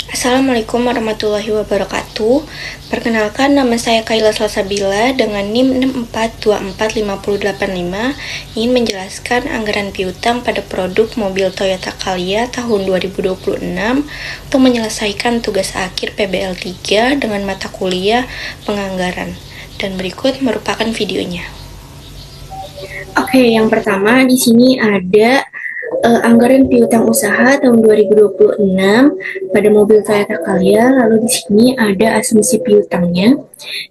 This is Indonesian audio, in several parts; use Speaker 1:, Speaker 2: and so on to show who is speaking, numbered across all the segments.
Speaker 1: Assalamualaikum warahmatullahi wabarakatuh. Perkenalkan, nama saya Kaila Salsabila dengan NIM 64245085 ingin menjelaskan anggaran piutang pada produk mobil Toyota Calya tahun 2026 untuk menyelesaikan tugas akhir PBL 3 dengan mata kuliah penganggaran. Dan berikut merupakan videonya.
Speaker 2: Oke, yang pertama di sini ada anggaran piutang usaha tahun 2026 pada mobil Toyota Calya. Lalu di sini ada asumsi piutangnya.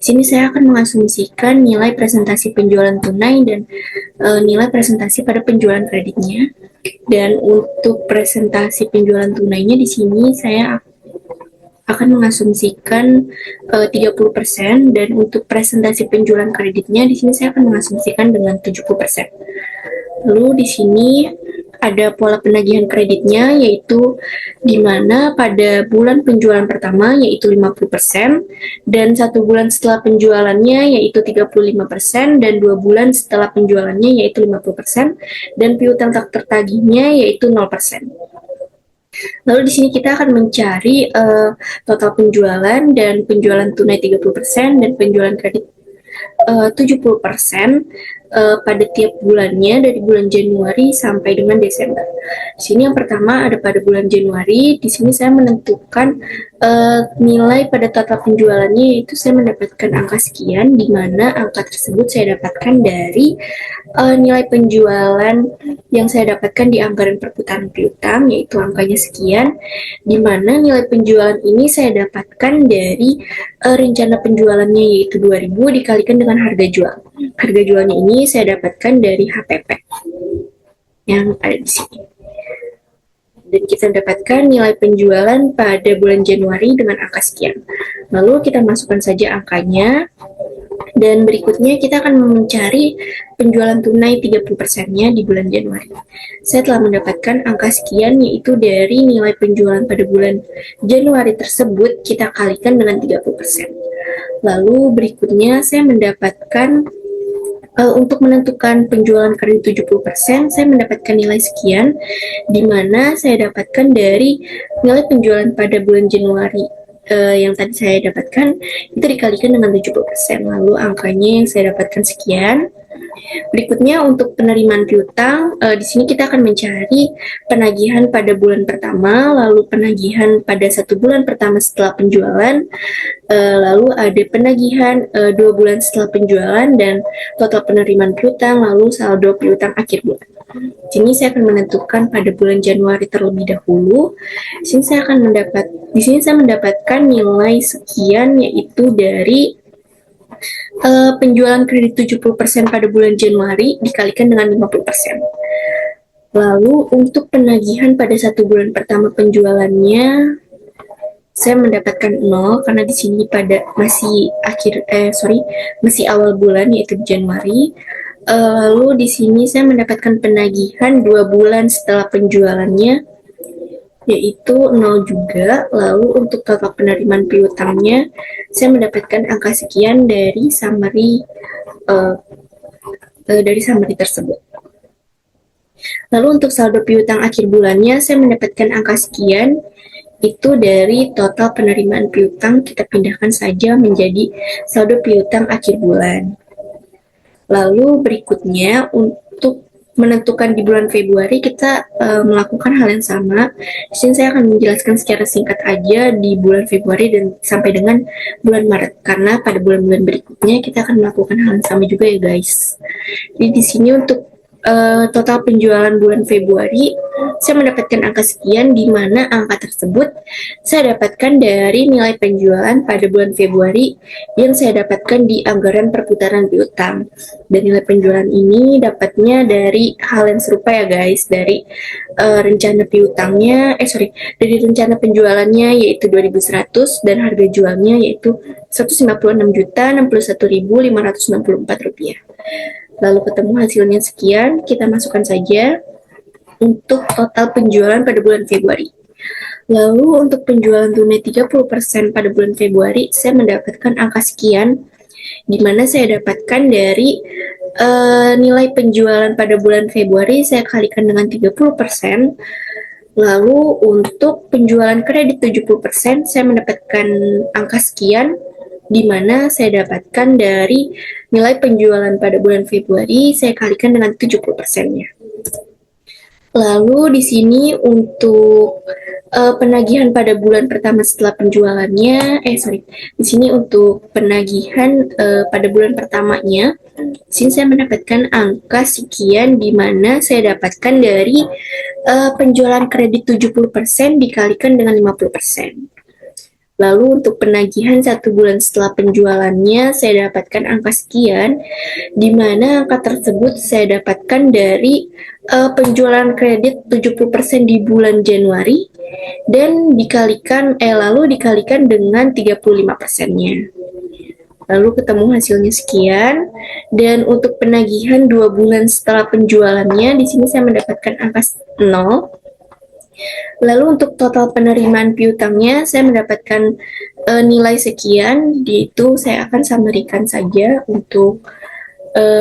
Speaker 2: Di sini saya akan mengasumsikan nilai presentasi penjualan tunai dan nilai presentasi pada penjualan kreditnya. Dan untuk presentasi penjualan tunainya di sini saya akan mengasumsikan 30% dan untuk presentasi penjualan kreditnya di sini saya akan mengasumsikan dengan 70%. Lalu di sini ada pola penagihan kreditnya, yaitu di mana pada bulan penjualan pertama yaitu 50% dan 1 bulan setelah penjualannya yaitu 35% dan 2 bulan setelah penjualannya yaitu 50% dan piutang tak tertagihnya yaitu 0%. Lalu di sini kita akan mencari total penjualan dan penjualan tunai 30% dan penjualan kredit 70% pada tiap bulannya dari bulan Januari sampai dengan Desember. Di sini yang pertama ada pada bulan Januari. Di sini saya menentukan nilai pada total penjualannya, yaitu saya mendapatkan angka sekian, di mana angka tersebut saya dapatkan dari nilai penjualan yang saya dapatkan di anggaran perputaran piutang, yaitu angkanya sekian, di mana nilai penjualan ini saya dapatkan dari rencana penjualannya yaitu 2000 dikalikan dengan harga jual. Harga jualnya ini saya dapatkan dari HPP yang ada di sini. Dan kita mendapatkan nilai penjualan pada bulan Januari dengan angka sekian. Lalu kita masukkan saja angkanya. Dan berikutnya kita akan mencari penjualan tunai 30%-nya di bulan Januari. Saya telah mendapatkan angka sekian, yaitu dari nilai penjualan pada bulan Januari tersebut kita kalikan dengan 30%. Lalu berikutnya saya mendapatkan untuk menentukan penjualan kredit 70%, saya mendapatkan nilai sekian, di mana saya dapatkan dari nilai penjualan pada bulan Januari yang tadi saya dapatkan, itu dikalikan dengan 70%. Lalu angkanya yang saya dapatkan sekian. Berikutnya untuk penerimaan piutang, di sini kita akan mencari penagihan pada bulan pertama, lalu penagihan pada 1 bulan pertama setelah penjualan, lalu ada penagihan 2 bulan setelah penjualan dan total penerimaan piutang, lalu saldo piutang akhir bulan. Di sini saya akan menentukan pada bulan Januari terlebih dahulu. Di sini saya mendapatkan nilai sekian, yaitu dari penjualan kredit 70% pada bulan Januari dikalikan dengan 50%. Lalu untuk penagihan pada 1 bulan pertama penjualannya saya mendapatkan 0 karena di sini pada masih awal bulan yaitu Januari. Lalu di sini saya mendapatkan penagihan 2 bulan setelah penjualannya yaitu 0 juga. Lalu untuk total penerimaan piutangnya saya mendapatkan angka sekian dari summary tersebut. Lalu untuk saldo piutang akhir bulannya saya mendapatkan angka sekian, itu dari total penerimaan piutang kita pindahkan saja menjadi saldo piutang akhir bulan. Lalu berikutnya untuk menentukan di bulan Februari kita melakukan hal yang sama. Di sini saya akan menjelaskan secara singkat aja di bulan Februari dan sampai dengan bulan Maret, karena pada bulan-bulan berikutnya kita akan melakukan hal yang sama juga ya guys. Jadi di sini untuk total penjualan bulan Februari saya mendapatkan angka sekian, di mana angka tersebut saya dapatkan dari nilai penjualan pada bulan Februari yang saya dapatkan di anggaran perputaran piutang. Dan nilai penjualan ini dapatnya dari hal yang serupa ya guys, dari rencana dari rencana penjualannya yaitu 2.100 dan harga jualnya yaitu Rp156.061.564. Lalu ketemu hasilnya sekian, kita masukkan saja untuk total penjualan pada bulan Februari. Lalu untuk penjualan tunai 30% pada bulan Februari, saya mendapatkan angka sekian, di mana saya dapatkan dari nilai penjualan pada bulan Februari saya kalikan dengan 30%, Lalu untuk penjualan kredit 70%, saya mendapatkan angka sekian, di mana saya dapatkan dari nilai penjualan pada bulan Februari, saya kalikan dengan 70%-nya. Lalu di sini untuk penagihan pada bulan pertama setelah penjualannya, di sini untuk penagihan pada bulan pertamanya, di sini saya mendapatkan angka sekian di mana saya dapatkan dari penjualan kredit 70% dikalikan dengan 50%. Lalu untuk penagihan 1 bulan setelah penjualannya, saya dapatkan angka sekian, di mana angka tersebut saya dapatkan dari penjualan kredit 70% di bulan Januari, dan lalu dikalikan dengan 35%-nya. Lalu ketemu hasilnya sekian, dan untuk penagihan 2 bulan setelah penjualannya, di sini saya mendapatkan angka 0. Lalu untuk total penerimaan piutangnya, saya mendapatkan nilai sekian, yaitu saya akan summary-kan saja untuk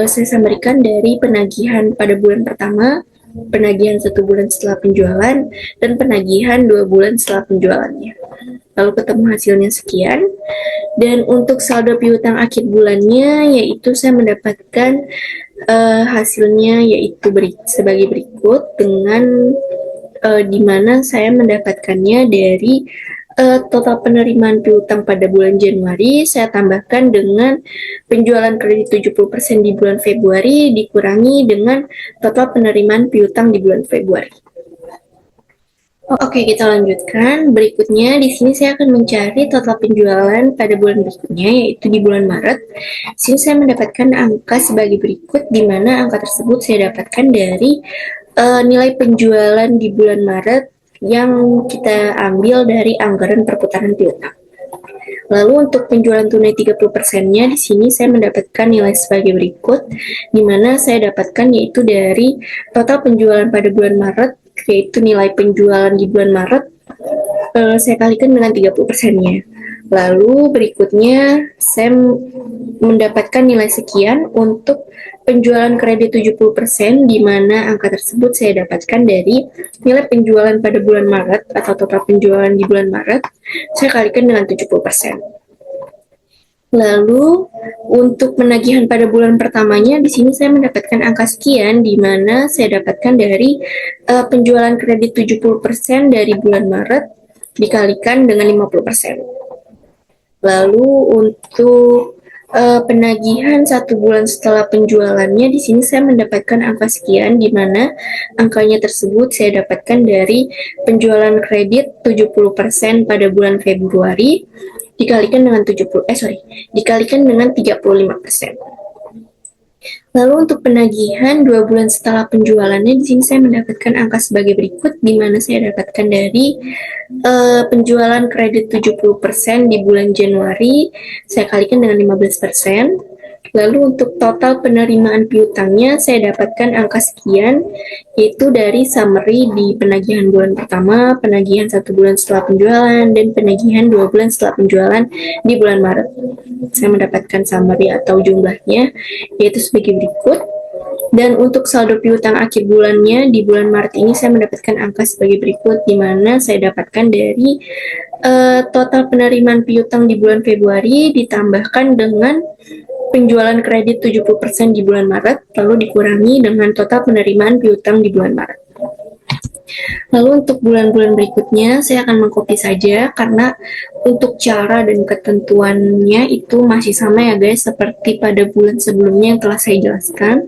Speaker 2: saya summary-kan dari penagihan pada bulan pertama, penagihan 1 bulan setelah penjualan, dan penagihan 2 bulan setelah penjualannya. Lalu ketemu hasilnya sekian, dan untuk saldo piutang akhir bulannya, yaitu saya mendapatkan hasilnya yaitu sebagai berikut, dengan di mana saya mendapatkannya dari total penerimaan piutang pada bulan Januari, saya tambahkan dengan penjualan kredit 70% di bulan Februari, dikurangi dengan total penerimaan piutang di bulan Februari. Oke, kita lanjutkan. Berikutnya, di sini saya akan mencari total penjualan pada bulan berikutnya, yaitu di bulan Maret. Di sini saya mendapatkan angka sebagai berikut, di mana angka tersebut saya dapatkan dari nilai penjualan di bulan Maret yang kita ambil dari anggaran perputaran piutang. Lalu untuk penjualan tunai 30%-nya, di sini saya mendapatkan nilai sebagai berikut, di mana saya dapatkan yaitu dari total penjualan pada bulan Maret, yaitu nilai penjualan di bulan Maret, saya kalikan dengan 30%-nya. Lalu berikutnya saya mendapatkan nilai sekian untuk penjualan kredit 70%, di mana angka tersebut saya dapatkan dari nilai penjualan pada bulan Maret atau total penjualan di bulan Maret, saya kalikan dengan 70%. Lalu untuk penagihan pada bulan pertamanya, di sini saya mendapatkan angka sekian, di mana saya dapatkan dari penjualan kredit 70% dari bulan Maret dikalikan dengan 50%. Lalu untuk penagihan 1 bulan setelah penjualannya, di sini saya mendapatkan angka sekian, di mana angkanya tersebut saya dapatkan dari penjualan kredit 70% pada bulan Februari dikalikan dengan 35%. Lalu untuk penagihan 2 bulan setelah penjualannya, di sini saya mendapatkan angka sebagai berikut, di mana saya dapatkan dari penjualan kredit 70% di bulan Januari, saya kalikan dengan 15%. Lalu untuk total penerimaan piutangnya, saya dapatkan angka sekian, yaitu dari summary di penagihan bulan pertama, penagihan 1 bulan setelah penjualan, dan penagihan 2 bulan setelah penjualan di bulan Maret. Saya mendapatkan summary atau jumlahnya, yaitu sebagai berikut. Dan untuk saldo piutang akhir bulannya, di bulan Maret ini saya mendapatkan angka sebagai berikut, di mana saya dapatkan dari total penerimaan piutang di bulan Februari ditambahkan dengan penjualan kredit 70% di bulan Maret, lalu dikurangi dengan total penerimaan piutang di bulan Maret. Lalu untuk bulan-bulan berikutnya, saya akan mengcopy saja, karena untuk cara dan ketentuannya itu masih sama ya guys, seperti pada bulan sebelumnya yang telah saya jelaskan.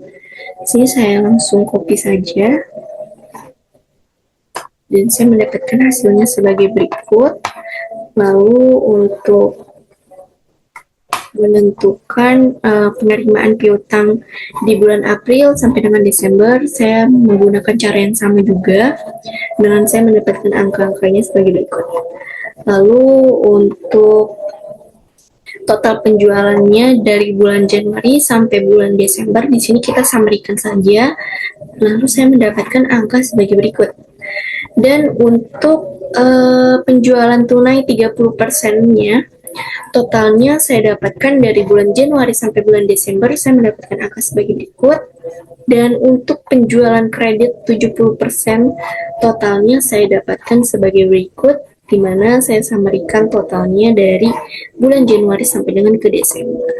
Speaker 2: Sini saya langsung copy saja, dan saya mendapatkan hasilnya sebagai berikut. Lalu untuk menentukan penerimaan piutang di bulan April sampai dengan Desember, saya menggunakan cara yang sama juga, dengan saya mendapatkan angka-angkanya sebagai berikut. Lalu untuk total penjualannya dari bulan Januari sampai bulan Desember, di sini kita summary-kan saja. Lalu saya mendapatkan angka sebagai berikut. Dan untuk penjualan tunai 30%-nya, Totalnya saya dapatkan dari bulan Januari sampai bulan Desember, saya mendapatkan angka sebagai berikut. Dan untuk penjualan kredit 70%, totalnya saya dapatkan sebagai berikut, di mana saya samarikan totalnya dari bulan Januari sampai dengan ke Desember.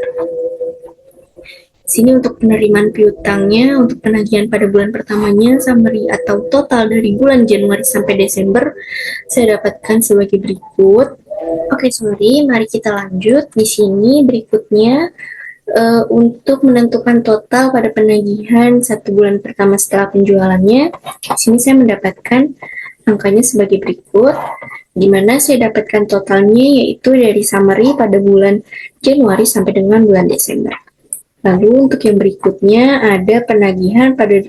Speaker 2: Sini untuk penerimaan piutangnya, untuk penagihan pada bulan pertamanya, summary atau total dari bulan Januari sampai Desember, saya dapatkan sebagai berikut. Oke, sorry, mari kita lanjut. Di sini berikutnya, untuk menentukan total pada penagihan 1 bulan pertama setelah penjualannya, di sini saya mendapatkan angkanya sebagai berikut, di mana saya dapatkan totalnya yaitu dari summary pada bulan Januari sampai dengan bulan Desember. Lalu untuk yang berikutnya ada penagihan pada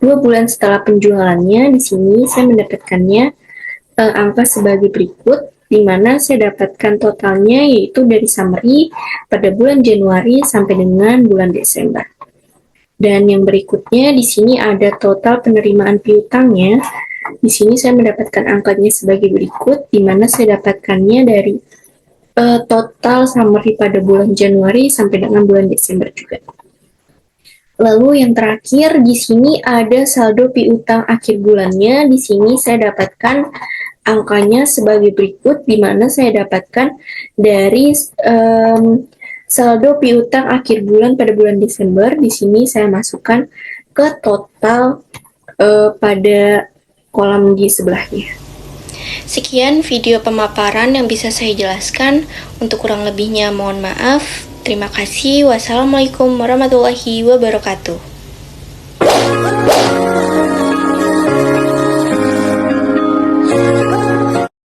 Speaker 2: 2 bulan setelah penjualannya. Di sini saya mendapatkannya angka sebagai berikut, di mana saya dapatkan totalnya yaitu dari summary pada bulan Januari sampai dengan bulan Desember. Dan yang berikutnya di sini ada total penerimaan piutangnya. Di sini saya mendapatkan angkanya sebagai berikut, di mana saya dapatkannya dari total summary pada bulan Januari sampai dengan bulan Desember juga. Lalu yang terakhir di sini ada saldo piutang akhir bulannya. Di sini saya dapatkan angkanya sebagai berikut, di mana saya dapatkan dari saldo piutang akhir bulan pada bulan Desember. Di sini saya masukkan ke total pada kolam di sebelahnya.
Speaker 1: Sekian video pemaparan yang bisa saya jelaskan. Untuk kurang lebihnya mohon maaf. Terima kasih. Wassalamualaikum warahmatullahi wabarakatuh.